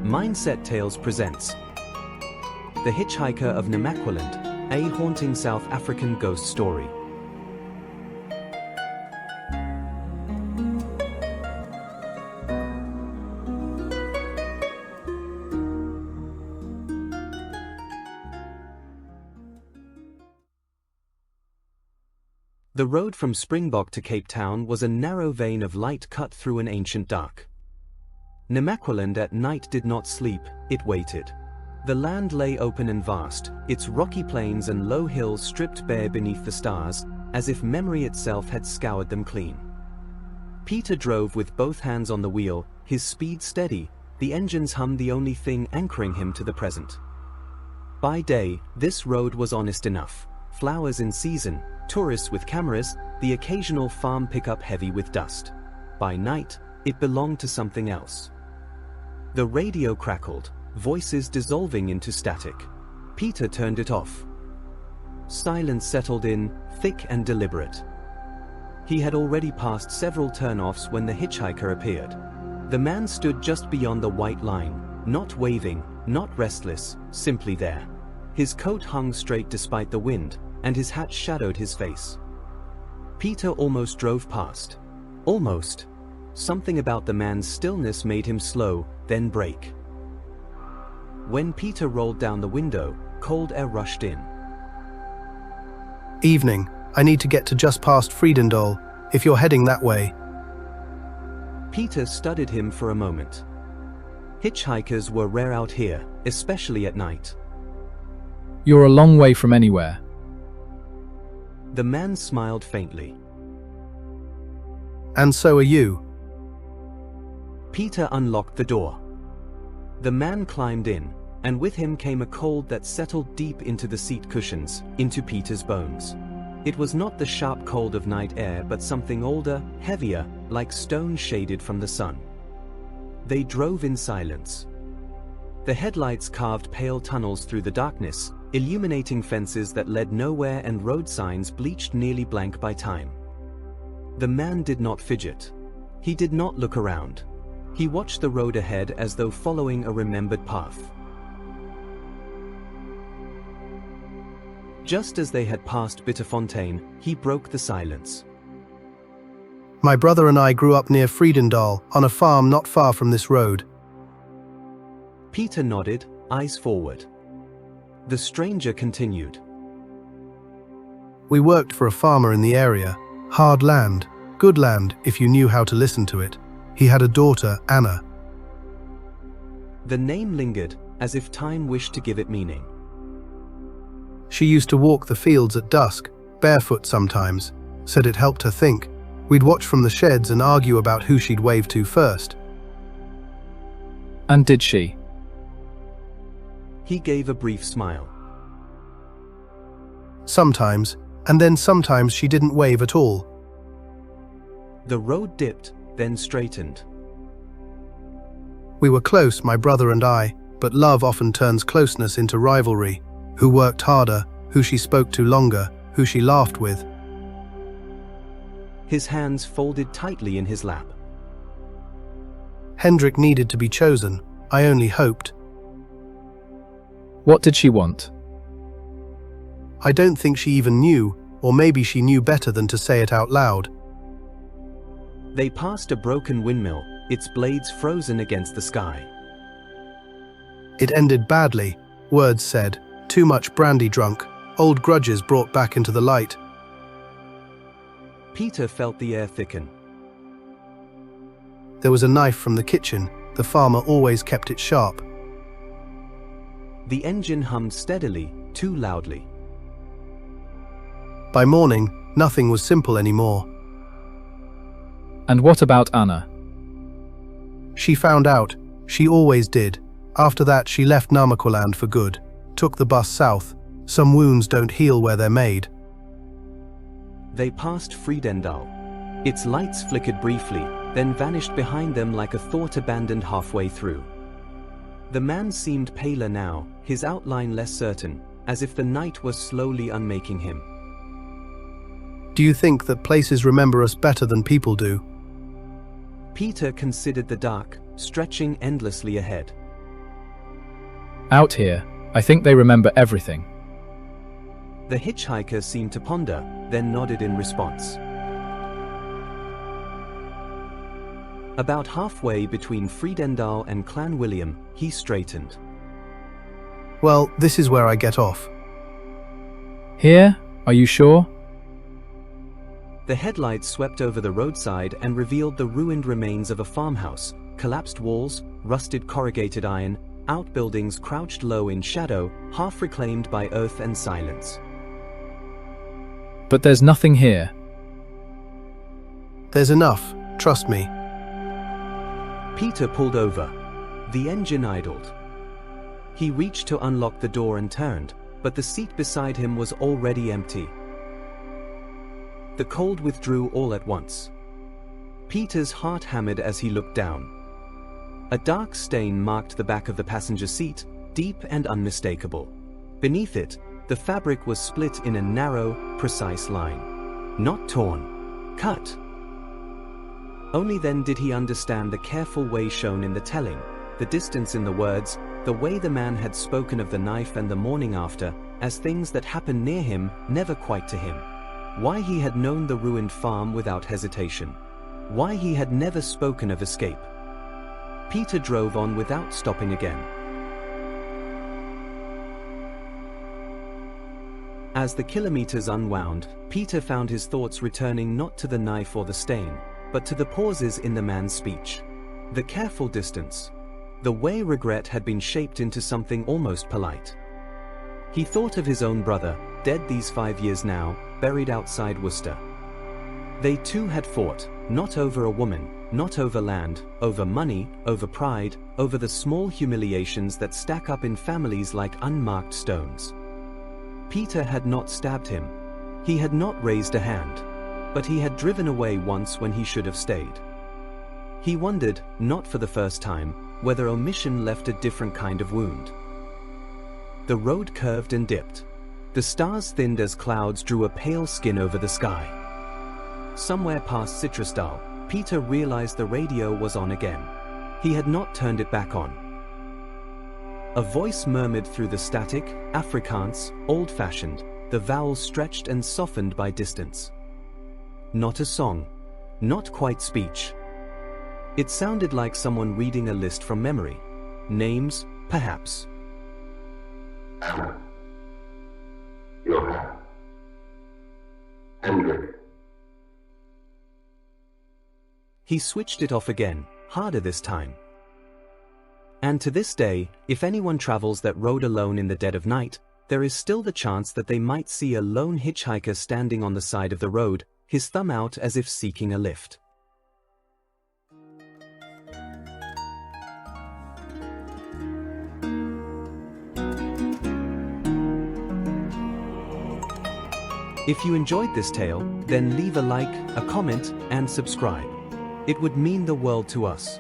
Mindset Tales presents The Hitchhiker of Namaqualand, a haunting South African ghost story. The road from Springbok to Cape Town was a narrow vein of light cut through an ancient dark. Namaqualand at night did not sleep, it waited. The land lay open and vast, its rocky plains and low hills stripped bare beneath the stars, as if memory itself had scoured them clean. Peter drove with both hands on the wheel, his speed steady, the engine's hum the only thing anchoring him to the present. By day, this road was honest enough. Flowers in season, tourists with cameras, the occasional farm pickup heavy with dust. By night, it belonged to something else. The radio crackled, voices dissolving into static. Peter turned it off. Silence settled in, thick and deliberate. He had already passed several turnoffs when the hitchhiker appeared. The man stood just beyond the white line, not waving, not restless, simply there. His coat hung straight despite the wind, and his hat shadowed his face. Peter almost drove past. Almost. Something about the man's stillness made him slow, then brake. When Peter rolled down the window, cold air rushed in. Evening. I need to get to just past Vredendal, if you're heading that way. Peter studied him for a moment. Hitchhikers were rare out here, especially at night. You're a long way from anywhere. The man smiled faintly. And so are you. Peter unlocked the door. The man climbed in, and with him came a cold that settled deep into the seat cushions, into Peter's bones. It was not the sharp cold of night air but something older, heavier, like stone shaded from the sun. They drove in silence. The headlights carved pale tunnels through the darkness, illuminating fences that led nowhere and road signs bleached nearly blank by time. The man did not fidget. He did not look around. He watched the road ahead as though following a remembered path. Just as they had passed Bitterfontein, he broke the silence. My brother and I grew up near Vredendal, on a farm not far from this road. Peter nodded, eyes forward. The stranger continued. We worked for a farmer in the area. Hard land, good land if you knew how to listen to it. He had a daughter, Anna. The name lingered, as if time wished to give it meaning. She used to walk the fields at dusk, barefoot sometimes, said it helped her think. We'd watch from the sheds and argue about who she'd wave to first. And did she? He gave a brief smile. Sometimes, and then sometimes she didn't wave at all. The road dipped, then straightened. We were close, my brother and I, but love often turns closeness into rivalry. Who worked harder, who she spoke to longer, who she laughed with. His hands folded tightly in his lap. Hendrik needed to be chosen. I only hoped. What did she want? I don't think she even knew, or maybe she knew better than to say it out loud. They passed a broken windmill, its blades frozen against the sky. It ended badly, words said. Too much brandy drunk, old grudges brought back into the light. Peter felt the air thicken. There was a knife from the kitchen. The farmer always kept it sharp. The engine hummed steadily, too loudly. By morning, nothing was simple anymore. And what about Anna? She found out. She always did. After that, she left Namaqualand for good. Took the bus south. Some wounds don't heal where they're made. They passed Vredendal. Its lights flickered briefly, then vanished behind them like a thought abandoned halfway through. The man seemed paler now, his outline less certain, as if the night was slowly unmaking him. Do you think that places remember us better than people do? Peter considered the dark, stretching endlessly ahead. Out here, I think they remember everything. The hitchhiker seemed to ponder, then nodded in response. About halfway between Friedendal and Clan William, he straightened. Well, this is where I get off. Here? Are you sure? The headlights swept over the roadside and revealed the ruined remains of a farmhouse, collapsed walls, rusted corrugated iron, outbuildings crouched low in shadow, half reclaimed by earth and silence. But there's nothing here. There's enough, trust me. Peter pulled over. The engine idled. He reached to unlock the door and turned, but the seat beside him was already empty. The cold withdrew all at once. Peter's heart hammered as he looked down. A dark stain marked the back of the passenger seat, deep and unmistakable. Beneath it, the fabric was split in a narrow, precise line. Not torn. Cut. Only then did he understand the careful way shown in the telling, the distance in the words, the way the man had spoken of the knife and the morning after, as things that happened near him, never quite to him. Why he had known the ruined farm without hesitation. Why he had never spoken of escape. Peter drove on without stopping again. As the kilometers unwound, Peter found his thoughts returning not to the knife or the stain, but to the pauses in the man's speech. The careful distance. The way regret had been shaped into something almost polite. He thought of his own brother, dead these 5 years now, buried outside Worcester. They too had fought, not over a woman, not over land, over money, over pride, over the small humiliations that stack up in families like unmarked stones. Peter had not stabbed him. He had not raised a hand. But he had driven away once when he should have stayed. He wondered, not for the first time, whether omission left a different kind of wound. The road curved and dipped. The stars thinned as clouds drew a pale skin over the sky. Somewhere past Citrusdal, Peter realized the radio was on again. He had not turned it back on. A voice murmured through the static, Afrikaans, old-fashioned, the vowels stretched and softened by distance. Not a song. Not quite speech. It sounded like someone reading a list from memory. Names, perhaps. Anna. Johan. Hendrik. He switched it off again, harder this time. And to this day, if anyone travels that road alone in the dead of night, there is still the chance that they might see a lone hitchhiker standing on the side of the road, his thumb out as if seeking a lift. If you enjoyed this tale, then leave a like, a comment, and subscribe. It would mean the world to us.